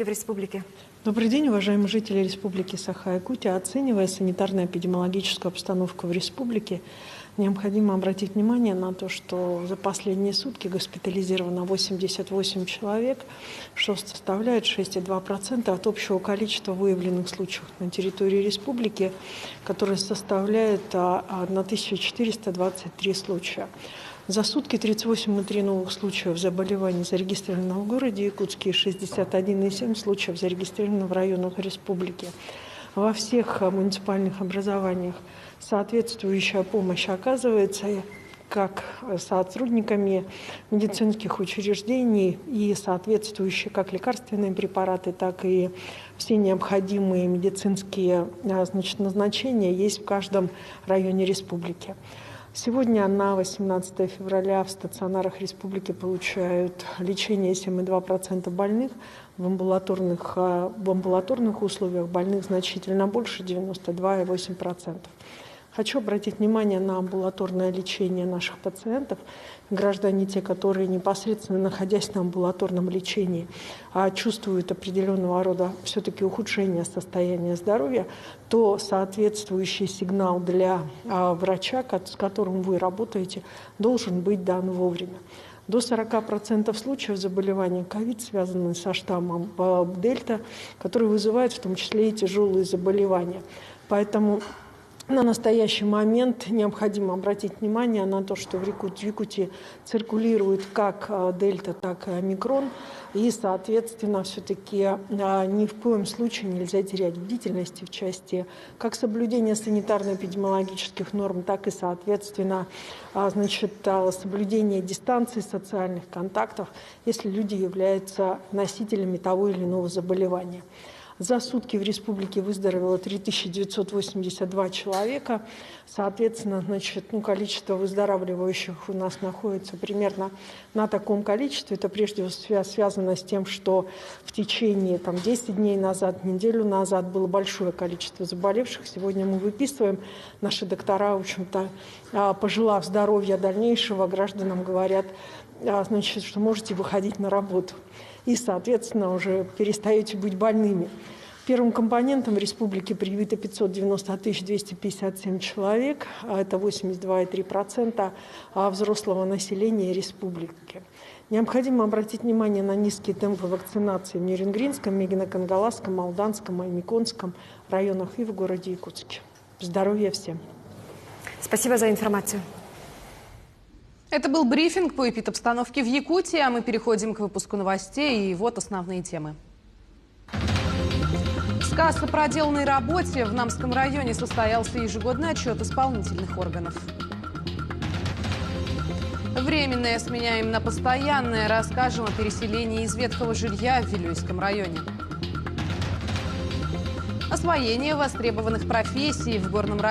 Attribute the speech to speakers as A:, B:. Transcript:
A: обстановки в республике.
B: Добрый день, уважаемые жители Республики Саха-Якутия. Оценивая санитарно-эпидемиологическую обстановку в республике, необходимо обратить внимание на то, что за последние сутки госпитализировано 88 человек, что составляет 6,2% от общего количества выявленных случаев на территории республики, которое составляет 1423 случая. За сутки 38,3 новых случаев заболеваний зарегистрировано в городе Якутске и 61,7 случаев зарегистрировано в районах республики. Во всех муниципальных образованиях соответствующая помощь оказывается как сотрудниками медицинских учреждений и соответствующие как лекарственные препараты, так и все необходимые медицинские назначения есть в каждом районе республики. Сегодня на 18 февраля в стационарах республики получают лечение 7,2% больных. В амбулаторных условиях больных значительно больше, 92,8%. Хочу обратить внимание на амбулаторное лечение наших пациентов. Граждане, те, которые непосредственно находясь на амбулаторном лечении, чувствуют определенного рода все-таки ухудшение состояния здоровья, то соответствующий сигнал для врача, с которым вы работаете, должен быть дан вовремя. До 40% случаев заболевания ковид связаны со штаммом Дельта, который вызывает в том числе и тяжелые заболевания. Поэтому на настоящий момент необходимо обратить внимание на то, что в Якутии циркулирует как дельта, так и омикрон. И, соответственно, все-таки ни в коем случае нельзя терять бдительности в части как соблюдения санитарно-эпидемиологических норм, так и, соответственно, соблюдения дистанции, социальных контактов, если люди являются носителями того или иного заболевания. За сутки в республике выздоровело 3982 человека. Соответственно, количество выздоравливающих у нас находится примерно на таком количестве. Это прежде всего связано с тем, что в течение 10 дней назад, неделю назад было большое количество заболевших. Сегодня мы выписываем. Наши доктора, в общем-то, пожелав здоровья дальнейшего, гражданам говорят, что можете выходить на работу. И, соответственно, уже перестаете быть больными. Первым компонентом в республике привито 590 257 человек, это 82,3% взрослого населения республики. Необходимо обратить внимание на низкие темпы вакцинации в Нерюнгринском, Мегино-Кангаласском, Алданском, Аймиконском районах и в городе Якутске. Здоровья всем!
A: Спасибо за информацию.
C: Это был брифинг по эпидобстановке в Якутии, а мы переходим к выпуску новостей. И вот основные темы. Сказ о проделанной работе в Намском районе состоялся ежегодный отчет исполнительных органов. Временное сменяем на постоянное. Расскажем о переселении из ветхого жилья в Вилюйском районе. Освоение востребованных профессий в Горном районе.